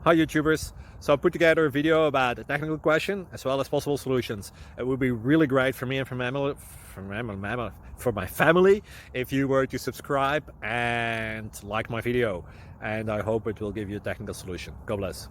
Hi YouTubers. So I put together a video about a technical question as well as possible solutions. It would be really great for me and for my family if you were to subscribe and like my video. And I hope it will give you a technical solution. God bless.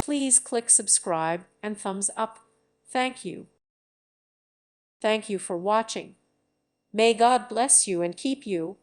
Please click subscribe and thumbs up. Thank you. Thank you for watching. May God bless you and keep you.